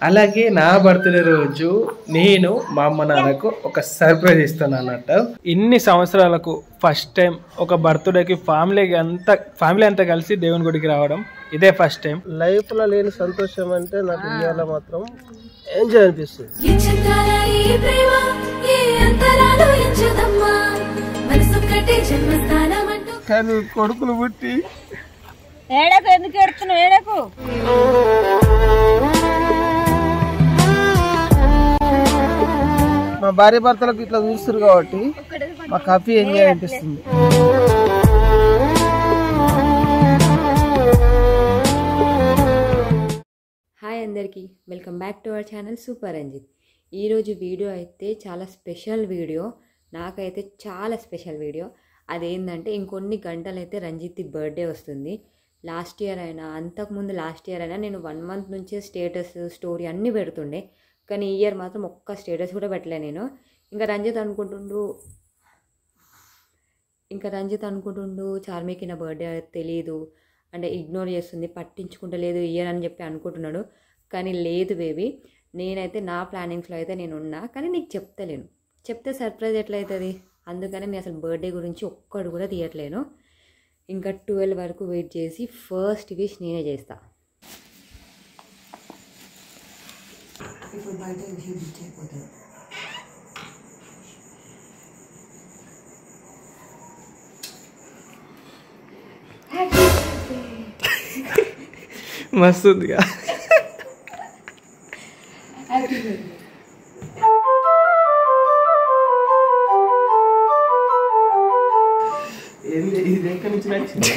అలాగే నా బర్త్డే రోజు నేను మా అమ్మ నాన్నకు ఒక సర్ప్రైజ్ ఇస్తాను అన్నట్టు. ఇన్ని సంవత్సరాలకు ఫస్ట్ టైం ఒక బర్త్డేకి ఫ్యామిలీ అంతా కలిసి దేవుని గుడికి రావడం ఇదే ఫస్ట్ టైం. లైఫ్ లో లేని సంతోషం అంటే నాకు ఇవాళ మాత్రం ఎంజాయ్ అనిపిస్తుంది. కానీ కొడుకులు పుట్టి ఏడకు ఎందుకు ఎడుతున్నావు? ఏడకు. మా భార్య భర్తలకు ఇట్లా చూస్తారు కాబట్టి మా కాఫీ ఎంజాయ్ అనిపిస్తుంది. హాయ్ అందరికీ, welcome back to our channel super Ranjith. ఈరోజు వీడియో అయితే చాలా స్పెషల్ వీడియో, నాకైతే చాలా స్పెషల్ వీడియో. అదేంటంటే ఇంకొన్ని గంటలు అయితే రంజిత్ బర్త్డే వస్తుంది. లాస్ట్ ఇయర్ అయినా అంతకుముందు లాస్ట్ ఇయర్ అయినా నేను 1 మంత్ నుంచే స్టేటస్ స్టోరీ అన్నీ పెడుతుండే, కానీ ఈ ఇయర్ మాత్రం ఒక్క స్టేటస్ కూడా పెట్టలే నేను. ఇంకా రంజిత్ అనుకుంటుండు చార్మీకి నా బర్త్డే తెలియదు అంటే ఇగ్నోర్ చేస్తుంది, పట్టించుకుంటలేదు ఇయర్ అని చెప్పి అనుకుంటున్నాడు. కానీ లేదు బేబీ, నేనైతే నా ప్లానింగ్స్లో అయితే నేను ఉన్నా, కానీ నీకు చెప్తలేను. చెప్తే సర్ప్రైజ్ ఎట్లయితుంది, అందుకని నేను అసలు బర్త్డే గురించి ఒక్కడు కూడా తీయట్లేను. ఇంకా 12 వరకు వెయిట్ చేసి ఫస్ట్ విష్ నేనే చేస్తా. ఇప్పుడు బయట విషయం బిచ్ అయిపోతుంది. మస్తుందిగా. ఇది ఎక్కడి నుంచి నచ్చింది?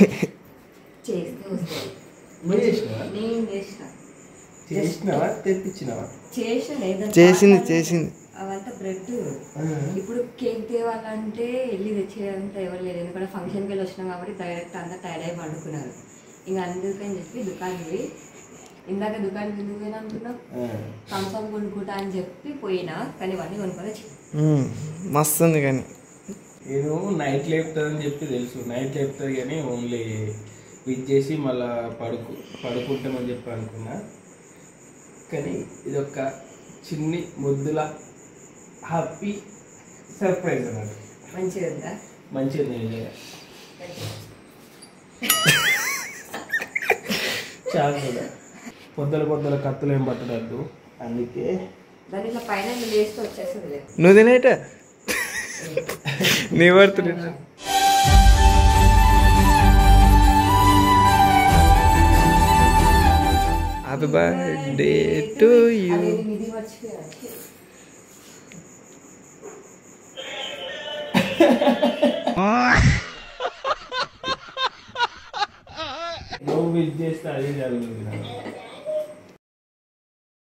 చేస్తే వస్తుంది. నువ్వు చేసినావా? నేను చేసిన. చేసినావా తెప్పించినావా? చేసింది అవంతా బ్రెడ్. ఇప్పుడు కేక్ తేవాలంటే వెళ్ళి తెచ్చేదంతా ఎవరు లేదు, ఎందుకంటే ఫంక్షన్కి వెళ్ళి వచ్చినాం కాబట్టి డైరెక్ట్ అంతా టైర్డ్ అయి పండుకున్నారు. ఇంకా అందుకని చెప్పి దుకాణంకి ఇందాక దుకాణానికి ఎందుకు పోయినా అనుకున్నాం, థమ్స్అప్ కొనుక్కుంటా అని చెప్పి పోయినా, కానీ ఇవన్నీ కొనుక్కొని మస్తు ఉంది. కానీ నేను నైట్ లేపుతుందని చెప్పి తెలుసు, నైట్ లేపుతుంది కానీ ఓన్లీ విజ్ చేసి మళ్ళీ పడుకుంటామని చెప్పి అనుకున్నా. కానీ ఇదొక చిన్ని ముద్దుల హ్యాపీ సర్ప్రైజ్ అన్నమాట. మంచిగా మంచిగా చాలా కూడా పొద్దుల కత్తులు ఏం పట్టడద్దు, అందుకే దాని ఇట్లా పైన వేస్తూ వచ్చేస్తుంది. నువ్వు తినేట నీ birthday. Happy birthday to you.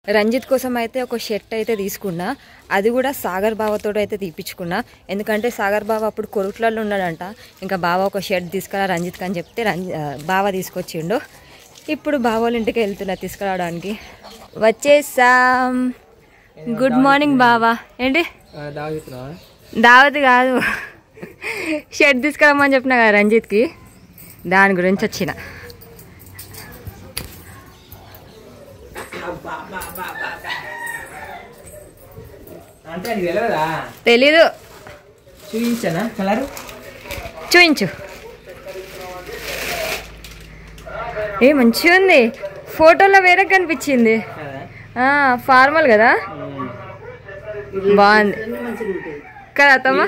Ranjith కోసం అయితే ఒక షర్ట్ అయితే తీసుకున్నా, అది కూడా సాగర్ బావతో అయితే తీపించుకున్నా. ఎందుకంటే సాగర్ బావ అప్పుడు కొరుట్లలో ఉన్నాడంట. ఇంకా బావ ఒక షర్ట్ తీసుకురా రంజిత్ అని చెప్తే బావ తీసుకొచ్చిండు. ఇప్పుడు బావోళ్ళ ఇంటికి వెళ్తున్నా తీసుకురావడానికి. వచ్చేసాం. గుడ్ మార్నింగ్ బావా. ఏంటి దావత్ కాదు, షర్ట్ తీసుకురమ్మని చెప్పిన కదా రంజిత్కి, దాని గురించి వచ్చిన. తెలీదు, చూపించానా కలర్? చూపించు. ఏ మంచిగా ఉంది, ఫోటోలో వేరే కనిపించింది. ఫార్మల్ కదా, బాగుంది కదా అత్తమ్మ?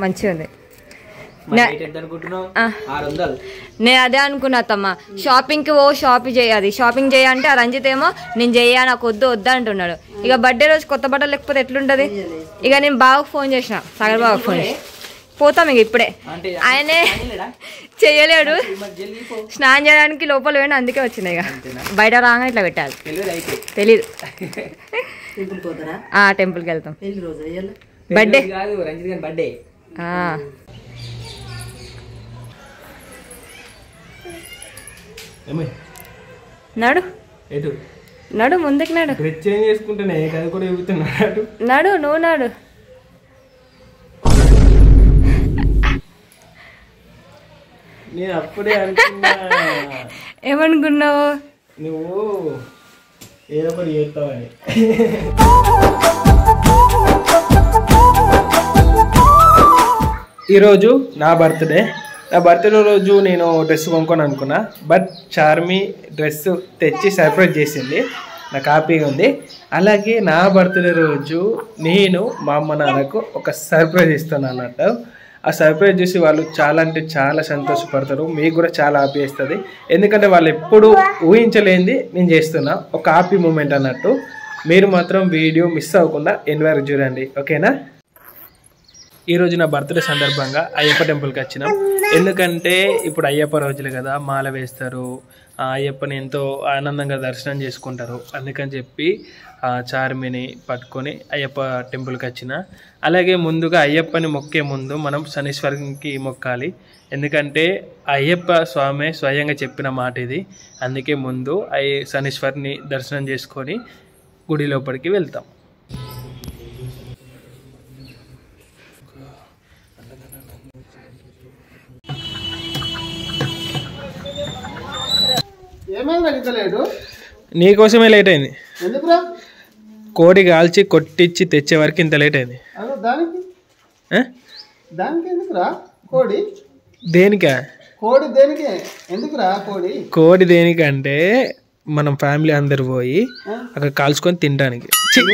మంచిగా ఉంది. నేను అదే అనుకున్నా అత్తమ్మ, షాపింగ్కి షాపింగ్ చేయాలంటే ఆ రంజిత్ ఏమో నేను చెయ్యా, నాకు వద్దు అంటున్నాడు. ఇక బర్త్డే రోజు కొత్త బట్టలు లేకపోతే ఎట్లుంటది. ఇక నేను బాగా ఫోన్ చేసిన, సాగర్ బాగా ఫోన్ చేసి పోతాం ఇక ఇప్పుడే. ఆయనే చెయ్యలేడు, స్నానం చేయడానికి లోపల పోయినా, అందుకే వచ్చింది. ఇక బయట రాగా ఇట్లా పెట్టాలి. తెలీదు. టెంపుల్కి వెళ్తాం. బర్త్డే నడు ముందుకు నడు. నడు నువ్వు నడు. నేను అప్పుడే అనుకున్నా ఏమనుకున్నావు? నువ్వు ఏదో ఒకటి చేస్తావని. ఈరోజు నా బర్త్డే రోజు నేను డ్రెస్ కొనుక్కొని అనుకున్నా, బట్ చార్మి డ్రెస్ తెచ్చి సర్ప్రైజ్ చేసింది, నాకు హ్యాపీగా ఉంది. అలాగే నా బర్త్డే రోజు నేను మా అమ్మ నాన్నకు ఒక సర్ప్రైజ్ ఇస్తాను అన్నట్టు. ఆ సర్ప్రైజ్ చూసి వాళ్ళు చాలా అంటే చాలా సంతోషపడతారు, మీకు కూడా చాలా హ్యాపీ వేస్తుంది. ఎందుకంటే వాళ్ళు ఎప్పుడు ఊహించలేనిది నేను చేస్తున్నా, ఒక హ్యాపీ మూమెంట్ అన్నట్టు. మీరు మాత్రం వీడియో మిస్ అవ్వకుండా ఎండ్ వరకు చూడండి, ఓకేనా? ఈరోజు నా బర్త్డే సందర్భంగా అయ్యప్ప టెంపుల్కి వచ్చినాం. ఎందుకంటే ఇప్పుడు అయ్యప్ప రోజులు కదా, మాల వేస్తారు, అయ్యప్పని ఎంతో ఆనందంగా దర్శనం చేసుకుంటారు. అందుకని చెప్పి చార్మిని పట్టుకొని అయ్యప్ప టెంపుల్కి వచ్చిన. అలాగే ముందుగా అయ్యప్పని మొక్కే ముందు మనం శనీశ్వరునికి మొక్కాలి. ఎందుకంటే అయ్యప్ప స్వామి స్వయంగా చెప్పిన మాట ఇది. అందుకే ముందు శనీశ్వరుని దర్శనం చేసుకొని గుడి లోపలికి వెళ్తాం. నీకోసమే లేట్ అయింది. కోడి కాల్చి కొట్టించి తెచ్చే వరకు ఇంత లేట్ అయింది. దేనికా కోడి? దేనికంటే మనం ఫ్యామిలీ అందరు పోయి అక్కడ కాల్చుకొని తినడానికి,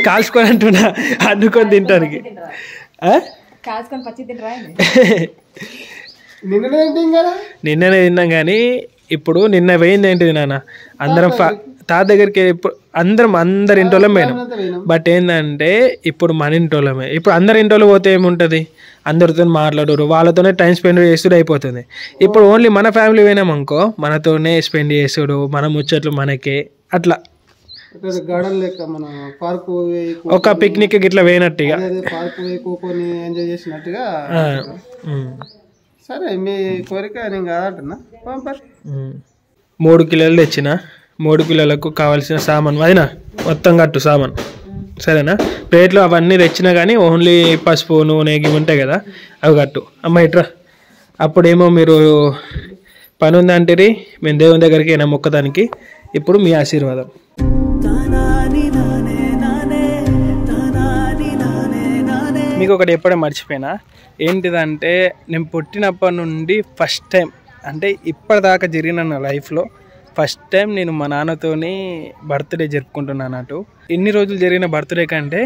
కాల్చుకొని అంటున్నా అన్నుకొని తినడానికి. నిన్ననే తిన్నాం కానీ ఇప్పుడు నిన్న పోయింది ఏంటిది నాన్న, అందరం తాత దగ్గరికి అందరి ఇంటోళ్ళం పోయినాం. బట్ ఏంటంటే ఇప్పుడు మన ఇంటోళ్ళమే. ఇప్పుడు అందరి ఇంటోళ్ళు పోతే ఏముంటుంది, అందరితో మాట్లాడరు, వాళ్ళతోనే టైం స్పెండ్ చేసుడు అయిపోతుంది. ఇప్పుడు ఓన్లీ మన ఫ్యామిలీ పోయినాం అనుకో, మనతోనే స్పెండ్ చేసుడు, మన ముచ్చట్లు మనకే, అట్లా ఒక పిక్నిక్ ఇట్లా పోయినట్టుగా. సరే మీ కోరిక నేను కాదంటున్నా. 3 కిలోలు తెచ్చిన, 3 కిలోలకు కావాల్సిన సామాన్ అదినా మొత్తం కట్టు సామాన్, సరేనా? ప్లేట్లు అవన్నీ తెచ్చినా కానీ ఓన్లీ పసుపు నూనె గివి ఉంటాయి కదా, అవి కట్టు. అమ్మ ఇట్రా. అప్పుడేమో మీరు పని ఉందంటే మేము దేవుని దగ్గరికి అయినా మొక్కదానికి. ఇప్పుడు మీ ఆశీర్వాదం. మీకు ఒకటి ఎప్పుడే మర్చిపోయినా, ఏంటిదంటే నేను పుట్టినప్పటి నుండి ఫస్ట్ టైం, అంటే ఇప్పటిదాకా జరిగిన నా లైఫ్లో ఫస్ట్ టైం నేను మా నాన్నతోని బర్త్డే జరుపుకుంటున్నాను అన్నట్టు. ఇన్ని రోజులు జరిగిన బర్త్డే కంటే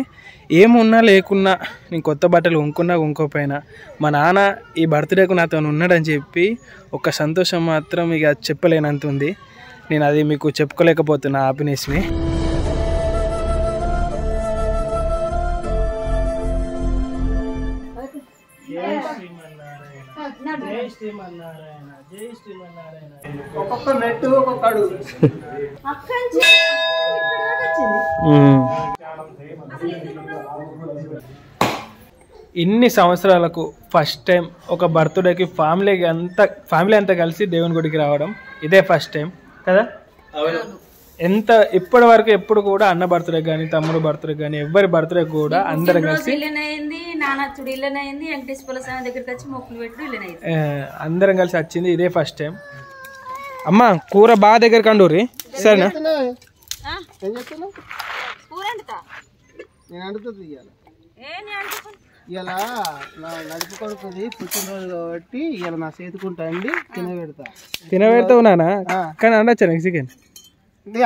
ఏమున్నా లేకున్నా, నేను కొత్త బట్టలు కొనుక్కోపోయినా మా నాన్న ఈ బర్త్డేకు నాతో ఉన్నాడని చెప్పి ఒక సంతోషం మాత్రం ఇక చెప్పలేనంత ఉంది. నేను అది మీకు చెప్పుకోలేకపోతున్నా హ్యాపీనెస్ని. ఒక్కొక్క నెట్టు ఒక్కొక్క అడుగు. ఇన్ని సంవత్సరాలకు ఫస్ట్ టైం ఒక బర్త్డేకి ఫ్యామిలీ అంతా కలిసి దేవుని గుడికి రావడం ఇదే ఫస్ట్ టైం కదా. ఎంత ఇప్పటి వరకు ఎప్పుడు కూడా అన్న బర్త్డే కానీ తమ్ముడు బర్త్డే కానీ ఎవరి బర్త్డే కూడా అందరం కలిసి అందరం కలిసి వచ్చింది ఇదే ఫస్ట్ టైం. అమ్మ కూర బాగా దగ్గర కండూరి, సరేనా? ఇలా నా నడుపు కొడుకుది పుట్టినరోజు కాబట్టి ఇలా నా చేతుకుంటా అండి తినబెడతావు నాన్న. కానీ అనొచ్చా నీకు చికెన్?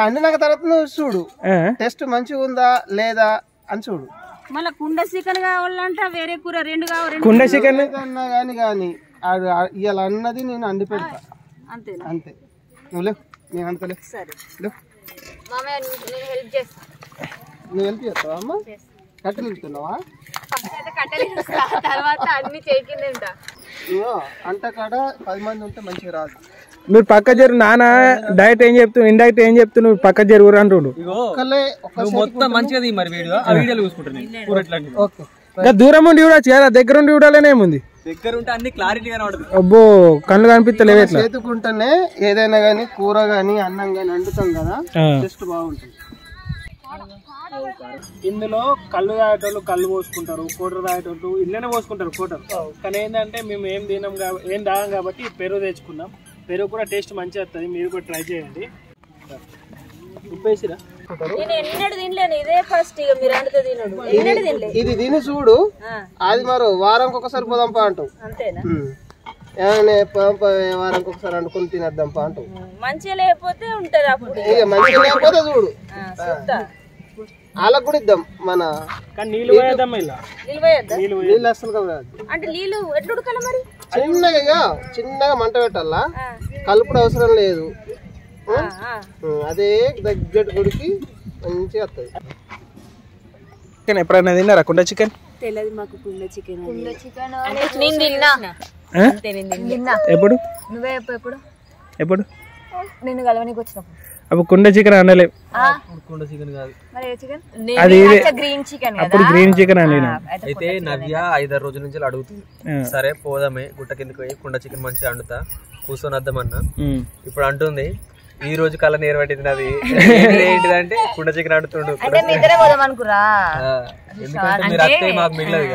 అండినాక తర్వాత నువ్వు చూడు, టెస్ట్ మంచిగా ఉందా లేదా అని చూడు. మళ్ళీ కుండ చికెన్ కావాలంటే వేరే కూర 2 కావాలి. కుండ చికెన్ అన్నా కానీ ఇవాళ అన్నది నేను అండి పెడతా అంతే. నువ్వు లేవు, నేను అనుకోలే. నువ్వు హెల్ప్ చేస్తావా అమ్మ? కట్టెలు ఇస్తున్నావా? అంట కాడ 10 మంది ఉంటే మంచిగా రాదు. నువ్వు పక్క జరు నాన్న డైరెక్ట్ ఏం చెప్తున్నావు, ఇండైరెక్ట్ ఏం చెప్తున్నావు, పక్క జరుగురు అంటుండు. మొత్తం మంచిగా మరి వీడియో చూసుకుంటాను. దూరం ఉండి చూడొచ్చు కదా, దగ్గర ఉండి చూడాలనే ఏముంది, దగ్గర ఉంటే అన్ని క్లారిటీగా కనబడుతుంది. అబ్బో కళ్ళు కనిపిస్తలేవు. ఎట్లా చేతుకుంటేనే ఏదైనా గానీ కూర గానీ అన్నం గానీ వండుతాం కదా, టేస్ట్ బాగుంటుంది. ఇందులో కళ్ళు తాగేటోళ్ళు కళ్ళు పోసుకుంటారు, కోటర్ తాగేటోళ్ళు ఇళ్ళనే పోసుకుంటారు కోటర్. కానీ ఏంటంటే మేము ఏం తాగాం కాబట్టి పెరుగు తెచ్చుకున్నాం. పెరుగు కూడా టేస్ట్ మంచిగా వస్తుంది, మీరు కూడా ట్రై చేయండి. ఉప్పేసిరా ఇది తిని చూడు, అది మరో వారానికి ఒకసారి పోదాంపా అంటావు. వారానికి ఒకసారి అనుకుని తినేద్దాంపా అంటావు. మంచిగా లేకపోతే ఉంటది అప్పుడు. ఇక మంచిగా లేకపోతే చూడు వాళ్ళకు కూడా ఇద్దాం. మన నీళ్ళు పోయేద్దాం, నీళ్ళు అసలు అంటే నీళ్ళు ఎట్లా ఉడకాలి మరి? చిన్నగా మంట పెట్టాలా, కలుపుడు అవసరం లేదు. అదే దగ్గర ఉడికి మంచిగా వస్తుంది. ఎప్పుడైనా తిన్నారా కుండ చికెన్? తెలియదు మాకు కుండ చికెన్. ఎప్పుడు నువ్వే ఎప్పుడు ఎప్పుడు నిన్ను కలవనికి వచ్చినప్పుడు అప్పుడు కుండ చికెన్ అనలేం. కుండ చికెన్ కాదు, అది గ్రీన్ చికెన్. అప్పుడు గ్రీన్ చికెన్ అని. అయితే నవ్య 5-6 రోజుల నుంచి అడుగుతుంది, సరే పోదామే గుట్ట కిందకి పోయి కుండ చికెన్ మంచిగా వండుతా కూర్చొని వద్దామన్నా. ఇప్పుడు అంటుంది ఈ రోజు కళ్ళ నేరు పట్టింది అది ఏంటిదంటే కుండ చికెన్ అడుగుతుండు. ఎందుకంటే మీరు అత్తే మాకు మిగిలదు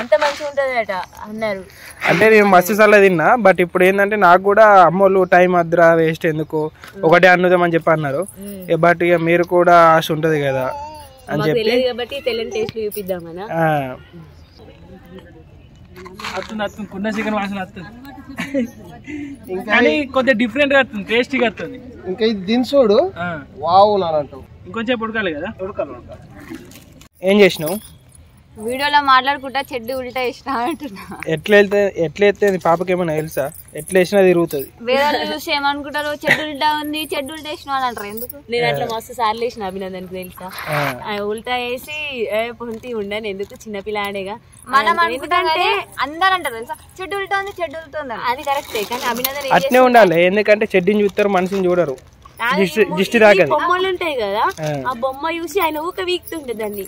అంత మంచిగా ఉంటది అట అన్నారు. అంటే నేను మస్తు సార్లు తిన్నా, బట్ ఇప్పుడు ఏంటంటే నాకు కూడా అమ్మోళ్ళు టైం అద్దురా వేస్ట్ ఎందుకు ఒకటే అన్నుదామని చెప్పి అన్నారు. బట్ ఇక మీరు కూడా ఆశ ఉంటది కదా అని చెప్పి వస్తుంది కుండ చికెన్ వాసన వస్తుంది. కానీ కొద్దిగా డిఫరెంట్ గా వస్తుంది, టేస్టీగా వస్తుంది. ఇంకా ఇది దీని చూడు వావు నానంటావు. ఇంకొంచెం ఉడకాలి కదా. ఉడకాలి. ఏం చేసినావు? వీడియోలో మాట్లాడుకుంటా చెడ్డు ఉల్టా వేసినా అంటున్నా. ఎట్లా వెళ్తే పాపకి ఏమైనా తెలుసా? ఎట్లా వేసినా తిరుగుతుంది. వేరే చూసి ఏమనుకుంటారు, చెడ్డు ఉల్టా ఉంది చెడ్డు ఉల్టా వేసిన వాళ్ళు అంటారు. ఎందుకు? నేను అట్లా మస్తు సార్లు వేసిన అభినందనకి తెలుసా. ఉల్టా వేసి పొంతి ఉండని ఎందుకు చిన్నపిల్లాడేగా మనం అనుకుంటే అందరు అంటారు తెలుసా, చెడ్డు ఉల్టా ఉంది చెడ్డు ఉల్టా ఉంది. అది కరెక్టే, కానీ అభినందన అట్నే ఉండాలి. ఎందుకంటే చెడ్డిని చూస్తారు, మనిషిని చూడరు. బొమ్మలు ఉంటాయి కదా, ఆ బొమ్మ చూసి ఆయన ఊక వీక్తుంటే దాన్ని,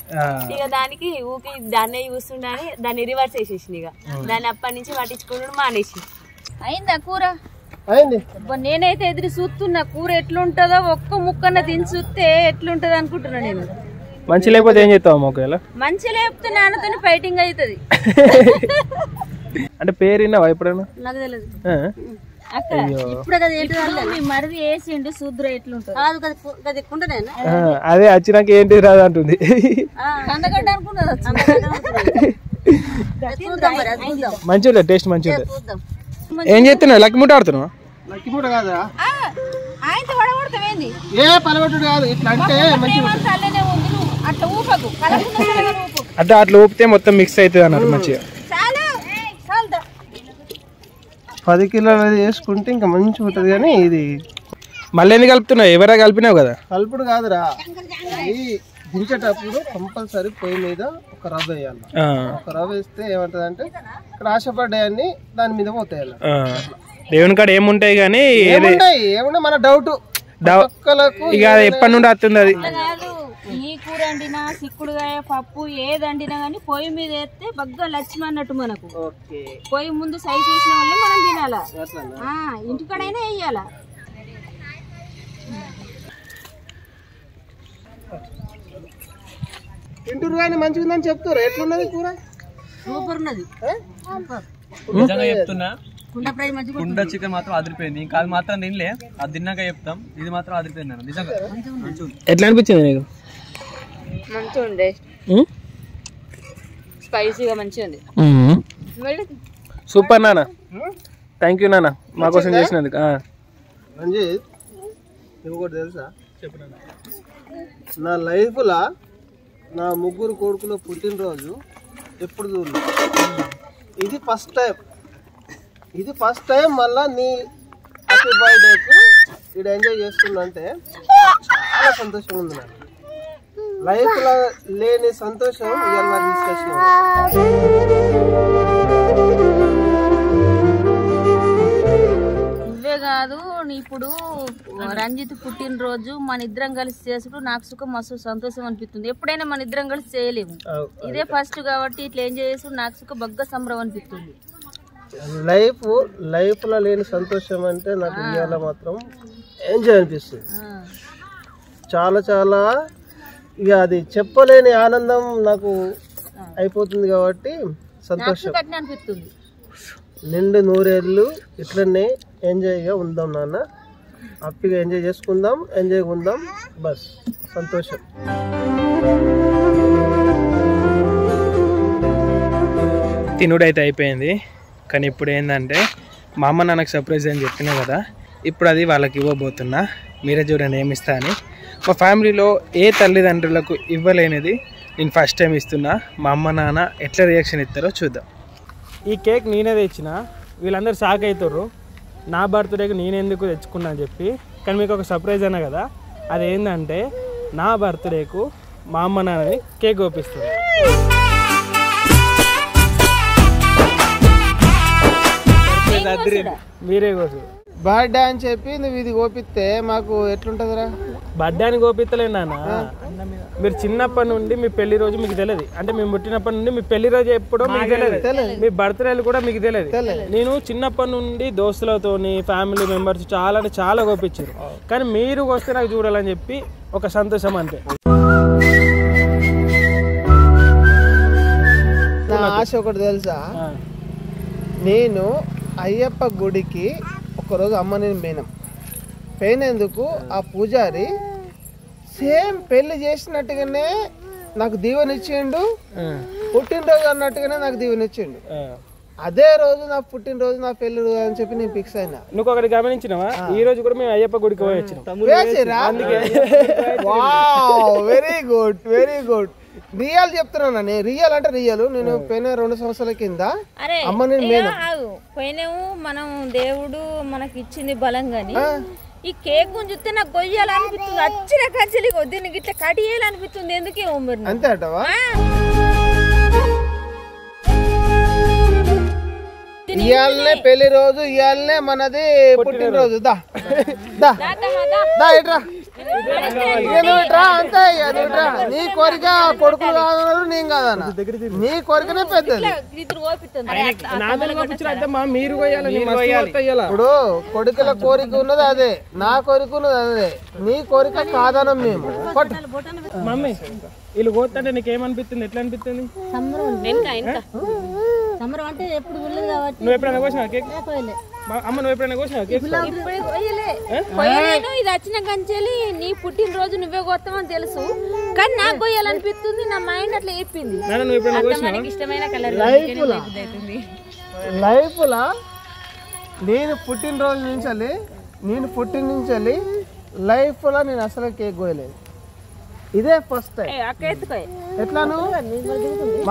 ఇక దానికి ఊకి దాన్నే చూస్తుండని దాన్ని రివర్స్ వేసేసింది. ఇక దాన్ని అప్పటి నుంచి పట్టించుకున్నాడు మానేసి. అయిందా కూర? నేనైతే ఎదురు చూస్తున్నా కూర ఎట్లుంటదో, ఒక్క ముక్కన్న తిని చూస్తే ఎట్లుంటది అనుకుంటున్నా. నేను మంచి లేకపోతే ఏం చేస్తావు? ఒకవేళ మంచి లేకపోతే నాన్నతో ఫైటింగ్ అవుతుంది. అంటే పేరు విన్నావా ఎప్పుడైనా? నాకు తెలియదు ఇప్పుడు కదా. మీ మరిది వేసిండు సూద్ర ఎట్లుంటుంది అదే వచ్చినాక ఏంటి రాదు అంటుంది. కందగడ్డ అనుకున్నది. మంచిగా టేస్ట్ మంచిగా. ఏం చేస్తున్నావు? లక్కిమూట ఆడుతున్నావా? లక్కిమూట కాదా, ఆయన పడగొడతావేంది? ఏ పడగొట్టుడు కాదు, ఇట్లా అంటే అట్లా అట్లా ఊపితే మొత్తం మిక్స్ అవుతుంది అన్నారు మంచిగా. 10 కిలోలు వేసుకుంటే ఇంకా మంచిగా ఉంటుంది. కానీ ఇది మళ్ళీ ఎందుకు కలుపుతున్నావు? ఎవరైనా కలిపినావు కదా. కలుపుడు కాదురా, ఇది దించేటప్పుడు కంపల్సరీ పొయ్యి మీద ఒక రవ్వ వేయాలి. ఒక రవ్వ వేస్తే ఏమంటది అంటే ఇక్కడ ఆశపడ్డాయన్ని దాని మీద పోతాయి. దేవుని కాడ ఏముంటాయి కానీ ఏముండే మన డౌట్ ఇక ఎప్పటి నుండి వస్తుంది అది. ఈ కూర వండినా సిక్కుడుగాయ పప్పు ఏది వండినా గానీ పొయ్యి మీద వేస్తే బగ్గా లక్ష్మి అన్నట్టు. మనకు పొయ్యి ముందు సైజ్ చేసిన వాళ్ళే మనం తినాలా, ఇంటికాడైనా వేయాలా. తింటురు కానీ మంచిగా ఉందని చెప్తారు. ఎట్లున్నది కూర? సూపర్ ఉన్నది. నిజంగా చెప్తున్నా, కుండ చికెన్ మాత్రం అదిరిపోయింది. ఇంకా అది మాత్రం తినలే, అది తిన్నాక చెప్తాం. ఇది మాత్రం అదిరిపోయింది నిజంగా. ఎట్లా అనిపించింది నీకు? మంచిగా ఉంది, స్పైసీగా మంచిగా ఉంది. సూపర్ నాన్న, థ్యాంక్ యూ నాన్న మా కోసం చేసినందుకు. రంజిత్, నువ్వు కూడా తెలుసా, నా లైఫ్లో నా 3 కొడుకుల పుట్టినరోజు ఎప్పుడు చూడలేదు. ఇది ఫస్ట్ టైం మళ్ళా నీ హ్యాపీ బర్త్డేకు ఇది ఎంజాయ్ చేస్తుందంటే చాలా సంతోషంగా ఉంది. నాకు లైఫ్లో లేని సంతోషం ఇవాళ నాకు తీసుకొచ్చిన. నువ్వే కాదు, ఇప్పుడు రంజిత్ పుట్టినరోజు మన ఇద్దరం కలిసి చేసుడు నాకు సుఖం మస్తు సంతోషం అనిపిస్తుంది. ఎప్పుడైనా మన ఇద్దరం కలిసి చేయలేము, ఇదే ఫస్ట్ కాబట్టి ఇట్లా ఎంజాయ్ చేసుడు నాకు సుఖం బగ్గా సంబరం అనిపిస్తుంది. లైఫ్లో లేని సంతోషం అంటే నాకు ఇవాళ మాత్రం ఎంజాయ్ అనిపిస్తుంది. చాలా చాలా ఇక అది చెప్పలేని ఆనందం నాకు అయిపోతుంది కాబట్టి సంతోషం. నిండు నూరేళ్ళు ఇట్లనే ఎంజాయ్గా ఉందాం నాన్న, హ్యాపీగా ఎంజాయ్ చేసుకుందాం, ఎంజాయ్గా ఉందాం, బస్ సంతోషం. తినుడైతే అయిపోయింది, కానీ ఇప్పుడు ఏంటంటే మా అమ్మ నాన్నకు సర్ప్రైజ్ అని చెప్పినా కదా, ఇప్పుడు అది వాళ్ళకి ఇవ్వబోతున్నా. మీరే చూడండి ఏమి ఇస్తా అని. మా ఫ్యామిలీలో ఏ తల్లిదండ్రులకు ఇవ్వలేనిది నేను ఫస్ట్ టైం ఇస్తున్నా. మా అమ్మ నాన్న ఎట్లా రియాక్షన్ ఇస్తారో చూద్దాం. ఈ కేక్ నేనే తెచ్చిన, వీళ్ళందరూ షాక్ అవుతారు నా బర్త్డేకి నేనెందుకు తెచ్చుకున్నా అని చెప్పి. కానీ మీకు ఒక సర్ప్రైజ్ అన్నా కదా, అదేంటంటే నా బర్త్డేకు మా అమ్మ నాన్నని కేక్ కోపిస్తుంది. మీరే కోసం బర్త్డే అని చెప్పి నువ్వు ఇది కోపిస్తే మాకు ఎట్లుంటదిరా? బర్త్డే అని కోపిస్తలే నాన్న, మీరు చిన్నప్పటి నుండి మీ పెళ్లి రోజు మీకు తెలియదు, అంటే మేము పుట్టినప్పటి నుండి మీ పెళ్లి రోజు ఎప్పుడో మీకు తెలియదు, మీ బర్త్డేలు కూడా మీకు తెలియదు. నేను చిన్నప్పటి నుండి దోస్తులతోని ఫ్యామిలీ మెంబర్స్ చాలా అంటే చాలా కోపించారు, కానీ మీరు వస్తే నాకు చూడాలని చెప్పి ఒక సంతోషం అంతే. నా ఆశ ఒకటి తెలుసా, నేను అయ్యప్ప గుడికి ఒకరోజు అమ్మ నేను పోయినందుకు ఆ పూజారి సేమ్ పెళ్లి చేసినట్టుగానే నాకు దీవెనిచ్చిండు, పుట్టినరోజు అన్నట్టుగానే నాకు దీవెనిచ్చిండు. అదే రోజు నా పుట్టినరోజు నా పెళ్లి రోజు అని చెప్పి నేను ఫిక్స్ అయినా. నువ్వు ఒకటి గమనించినవా, ఈ రోజు కూడా మేము అయ్యప్ప గుడికి పోయి వచ్చినాం. Very good, very good. Real చెప్తున్నాను, రియల్ అంటే రియల్. నేను పోయిన 2 సంవత్సరాల కింద అమ్మ నేను పోయినాము. మనం దేవుడు మనకి ఇచ్చింది బలం గాని ఈ కేక్ చూస్తే నాకు కొయ్యాలనిపిస్తుంది, వచ్చిన కచ్చలి దీన్ని ఇట్లా కడియాలనిపిస్తుంది. ఎందుకే అంతే అంటవా? ఇయాలనే పెళ్లి రోజు, ఇయాలనే మనది పుట్టినరోజు. దా దా దా ఇట్రా, అంతే. నీ కోరిక కొడుకులు కాదన్నారు, నేను కాదన్నా. నీ కోరికనే పెద్దది. ఇప్పుడు కొడుకుల కోరిక ఉన్నది అదే, నా కోరిక ఉన్నది అదే. నీ కోరిక కాదనం మేము. మమ్మీ వీళ్ళు పోతుంటే నీకేమనిపిస్తుంది, ఎట్లా అనిపిస్తుంది? నువ్వు ఎప్పుడైనా కోసినా కేక్? అమ్మ నువ్వు ఎప్పుడైనా కోసినా కేక్? ఇది వచ్చిన కంచెలి నీ పుట్టినరోజు నువ్వే కొత్తామని తెలుసు, కానీ నాకు కొయ్యాలనిపిస్తుంది. నా మైండ్ అట్లా చెప్పింది. ఇష్టమైన కలర్ లైఫ్ లా నేను పుట్టినరోజు నుంచి లైఫ్ లా నేను అసలు కేక్ కోయలేదు. ఇదే ఫస్ట్ టైం. ఎట్లాను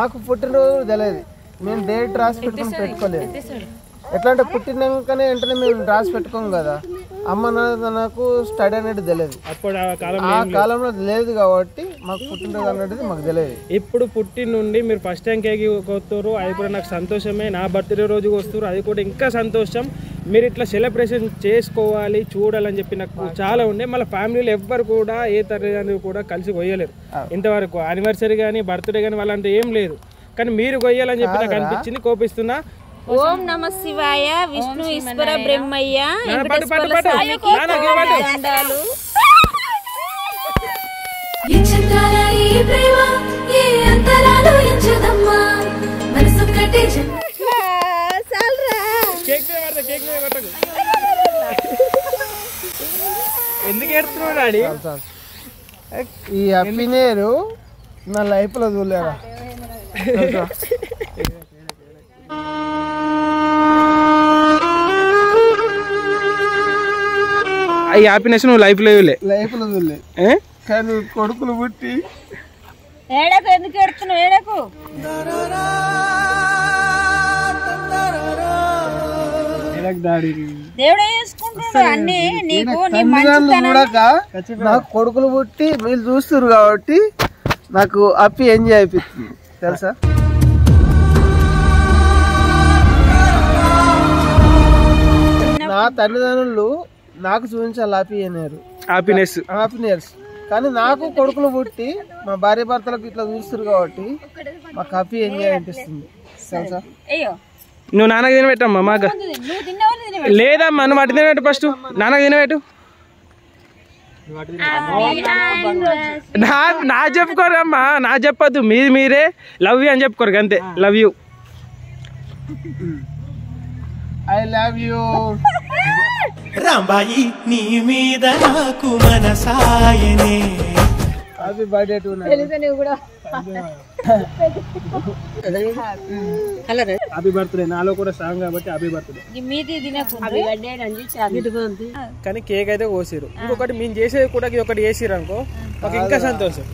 మాకు పుట్టినరోజు తెలియదు, మేము డేట్ రాసి పెట్టుకోలేదు. ఎట్లా అంటే పుట్టినాకనే వెంటనే మేము రాసి పెట్టుకోం కదా. అమ్మ నాకు స్టడీ అనేది తెలియదు, ఆ కాలంలో లేదు కాబట్టి మాకు పుట్టినరోజు అనేది మాకు తెలియదు. ఇప్పుడు పుట్టిన నుండి మీరు ఫస్ట్ టైం కేక్ కొత్తారు, అది కూడా నాకు సంతోషమే. నా బర్త్డే రోజుకి వస్తారు, అది కూడా ఇంకా సంతోషం. మీరు ఇట్లా సెలబ్రేషన్ చేసుకోవాలి, చూడాలని చెప్పి నాకు చాలా ఉండే. మళ్ళీ ఫ్యామిలీలో ఎవ్వరు కూడా ఏ తల్లిదండ్రులు కూడా కలిసి కొయ్యలేరు ఇంతవరకు. యానివర్సరీ కానీ బర్త్డే కానీ వాళ్ళంటే ఏం లేదు, కానీ మీరు కొయ్యాలని చెప్పి నాకు అనిపించింది, కోపిస్తున్నా. ఓం నమ శివాయ, విష్ణు ఈశ్వర బ్రహ్మయ్య, ఎందుకు ఏడుతున్నావు డాడీ? ఈ హ్యాపీ నేరు నా లైఫ్ లో చూడలేరా. ఈ హ్యాపీనెస్ నువ్వు లైఫ్ లో చూడలే, కానీ కొడుకులు పుట్టి ఏడకు ఎందుకు ఏడుతున్నావు? ఏడకు. దేవుడే చేసుకుంటున్నాడు అన్ని. నీకు నాకు కొడుకులు పుట్టి మీరు చూస్తున్నారు కాబట్టి నాకు హ్యాపీ ఎంజాయ్ అయిపోతుంది తెలుసా. నా తల్లిదండ్రులు నాకు చూపించాలి హ్యాపీనెస్, కానీ నాకు కొడుకులు పుట్టి మా భార్య భర్తలకు ఇట్లా చూస్తారు కాబట్టి మాకు హ్యాపీ ఎంజాయ్ అనిపిస్తుంది తెలుసా. నువ్వు నాన్నకి తినబెట్టమ్మా. మాకు లేదమ్మా, నువ్వు అటు తినబెట్టు, ఫస్ట్ నాన్నకి తినబెట్టు. నా చెప్పుకోరమ్మా, నా చెప్పద్దు, మీరే లవ్ యూ అని చెప్పుకోరు అంతే. Love you. I love you Rambai నీ మీద నాకు మనసాయనే. Happy birthday to happy birthday. నాలో కూడా సాంగ్ కాబట్టి హ్యాపీ బర్త్డే. కానీ కేక్ అయితే కోసిరు. ఇంకొకటి మేము చేసేది కూడా ఒకటి చేసిరు అనుకో, మాకు ఇంకా సంతోషం.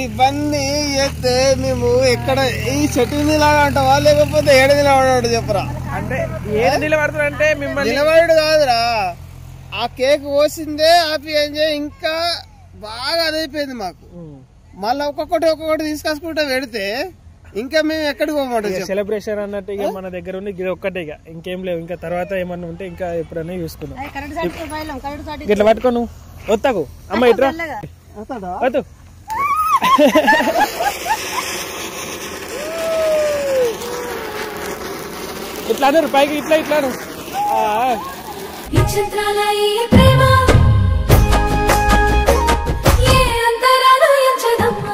ఇవన్నీ చేస్తే మేము ఎక్కడ ఈ చెట్టు నిలబడంటావా లేకపోతే ఏడ నిలబడాడు చెప్పరా? అంటే ఏది నిలబడతారు అంటే మిమ్మల్ని నిలబడు కాదురా, ఆ కేక్ కోసిందే హ్యాపీ ఎంజాయ్ ఇంకా బాగా అదైపోయింది మాకు. మళ్ళీ ఒక్కొక్కటి తీసుకొచ్చుకుంటా పెడితే ఇంకా మేము ఎక్కడికి పోమంటాం? సెలబ్రేషన్ అన్నట్టు ఇక మన దగ్గర ఉంది ఇది ఒక్కటే, ఇక ఇంకేం లేవు. ఇంకా తర్వాత ఏమన్నా ఉంటే ఇంకా ఎప్పుడైనా చూసుకుందాం. ఇట్లా పట్టుకో, నువ్వు వస్తాకు అమ్మ ఇట్రా వద్దు. ఇట్లా అన్నారు పైకి, ఇట్లా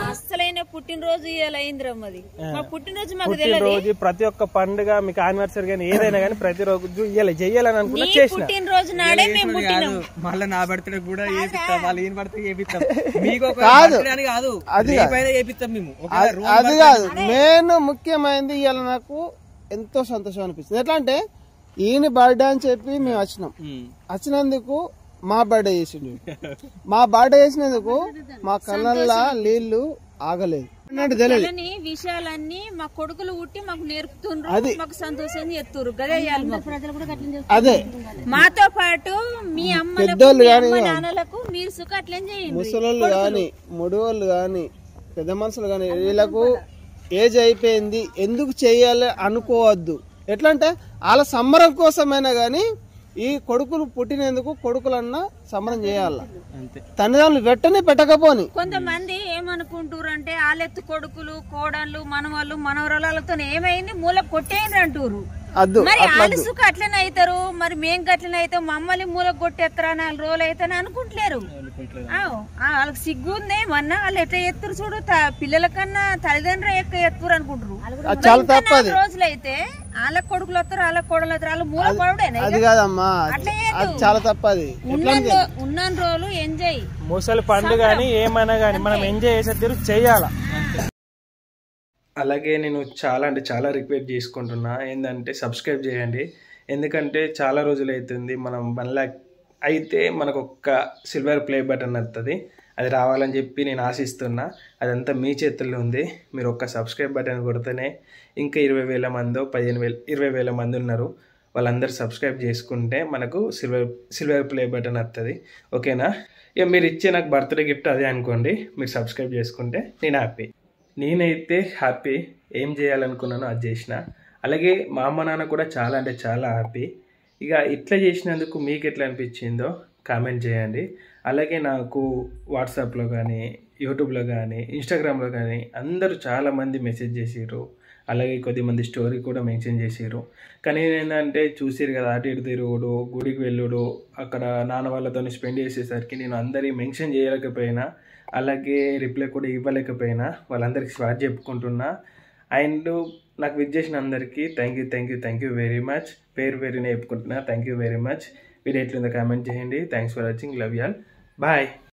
అసలైన పుట్టినరోజు ఇలా అయింద్రమ్మది. మా పుట్టినరోజు మాకు పుట్టినరోజు ప్రతి ఒక్క పండుగ మీకు యానివర్సరీ కానీ ఏదైనా కానీ ప్రతిరోజు ఇలా చెయ్యాలని అనుకున్నా చేసిన. పుట్టినరోజు నాడే మేము పుట్టినాం. మళ్ళీ నా బర్త్డే కూడా చేపిస్తాం, వాళ్ళు ఏం బర్త్డే చేపిస్తాం. మీకు కాదు అది చేపిస్తాం మేము. అది కాదు మెయిన్ ముఖ్యమైనది. ఇవాళ నాకు ఎంతో సంతోషం అనిపిస్తుంది. ఎట్లా అంటే ఈయన బర్త్డే అని చెప్పి మేము వచ్చినందుకు మా బర్త్డే చేసిండు. మా బర్త్డే చేసినందుకు మా కళ్ళల్లో నీళ్లు ఆగలేదు. విషయాలన్నీ మా కొడుకులు ఉట్టి మాకు నేర్పుతుండ్రు, మాకు సంతోషాన్ని ఎత్తురు. అదే మాతో పాటు మీ పెద్దోళ్ళు గాని నాన్నలకు మీరు సుఖ అట్లేం చేయండి. ముసలోళ్ళు గాని ముడివాళ్ళు గాని పెద్ద మనుషులు గాని వీళ్ళకు ఏజ్ అయిపోయింది ఎందుకు చెయ్యాలి అనుకోవద్దు. ఎట్లా అంటే వాళ్ళ సంబరం కోసమైనా గాని ఈ కొడుకులు పుట్టినందుకు కొడుకులన్నా సంబరం చేయాల. తల్లిదండ్రులు వెంటనే పెట్టకపోని కొంతమంది ఏమనుకుంటారు అంటే ఆలెత్తు కొడుకులు కోడళ్ళు మనవాళ్ళు మనవరాలతో ఏమైంది మూల కొట్టేయండి అంటారు. మరి వాళ్ళు సుఖ అట్లనే అవుతారు, మరి మేం అట్లనే అవుతాం, మమ్మల్ని మూల కొట్టేస్తారా 4 రోజులు అయితే అనుకుంటలేరు. వాళ్ళకి సిగ్గు ఉంది మొన్న వాళ్ళు ఎట్లా ఎత్తురు చూడు, పిల్లల కన్నా తల్లిదండ్రులు ఎక్కువ ఎత్తురు అనుకుంటారు. రోజులు అయితే వాళ్ళ కొడుకులు వస్తారు, వాళ్ళ కోడలు వస్తారు, వాళ్ళు మూల పడుడేనా? అది కాదమ్మా, చాలా తప్పది. ఉన్న రోజులు ఎంజాయ్. ముసలి పండుగ కానీ ఏమైనా కానీ మనం ఎంజాయ్ చేసే తీరు చేయాలా. అలాగే నేను చాలా అంటే చాలా రిక్వెస్ట్ చేసుకుంటున్నా, ఏంటంటే సబ్స్క్రైబ్ చేయండి. ఎందుకంటే చాలా రోజులు అవుతుంది మనం 1 lakh అయితే మనకు ఒక్క సిల్వర్ ప్లే బటన్ వస్తుంది. అది రావాలని చెప్పి నేను ఆశిస్తున్నా. అదంతా మీ చేతుల్లో ఉంది. మీరు ఒక్క సబ్స్క్రైబ్ బటన్ కొడితేనే ఇంకా 20,000 మందో 20,000 మంది ఉన్నారు, వాళ్ళందరూ సబ్స్క్రైబ్ చేసుకుంటే మనకు సిల్వర్ ప్లే బటన్ వస్తుంది. ఓకేనా? ఇక మీరు ఇచ్చే నాకు బర్త్డే గిఫ్ట్ అదే అనుకోండి. మీరు సబ్స్క్రైబ్ చేసుకుంటే నేను హ్యాపీ. నేనైతే హ్యాపీ. ఏం చేయాలనుకున్నానో అది చేసిన. అలాగే మా అమ్మ నాన్న కూడా చాలా అంటే చాలా హ్యాపీ. ఇక ఇట్లా చేసినందుకు మీకు ఎట్లా అనిపించిందో కామెంట్ చేయండి. అలాగే నాకు వాట్సాప్లో కానీ యూట్యూబ్లో కానీ ఇన్స్టాగ్రామ్లో కానీ అందరూ చాలామంది మెసేజ్ చేసిర్రు. అలాగే కొద్దిమంది స్టోరీ కూడా మెన్షన్ చేసిర్రు. కానీ ఏంటంటే చూసిరు కదా, అటు ఇటు తిరుగుడు, గుడికి వెళ్ళుడు, అక్కడ నాన్న వాళ్ళతో స్పెండ్ చేసేసరికి నేను అందరి మెన్షన్ చేయలేకపోయినా, అలాగే రిప్లై కూడా ఇవ్వలేకపోయినా. వాళ్ళందరికీ స్వాగతం చెప్పుకుంటున్నా. అండ్ నాకు విజ్ చేసిన అందరికీ థ్యాంక్ యూ వెరీ మచ్. పేరునే చెప్పుకుంటున్నా. Thank you very much. Video ఎట్లుందో కామెంట్ చేయండి. Thanks for watching. Love you all. Bye.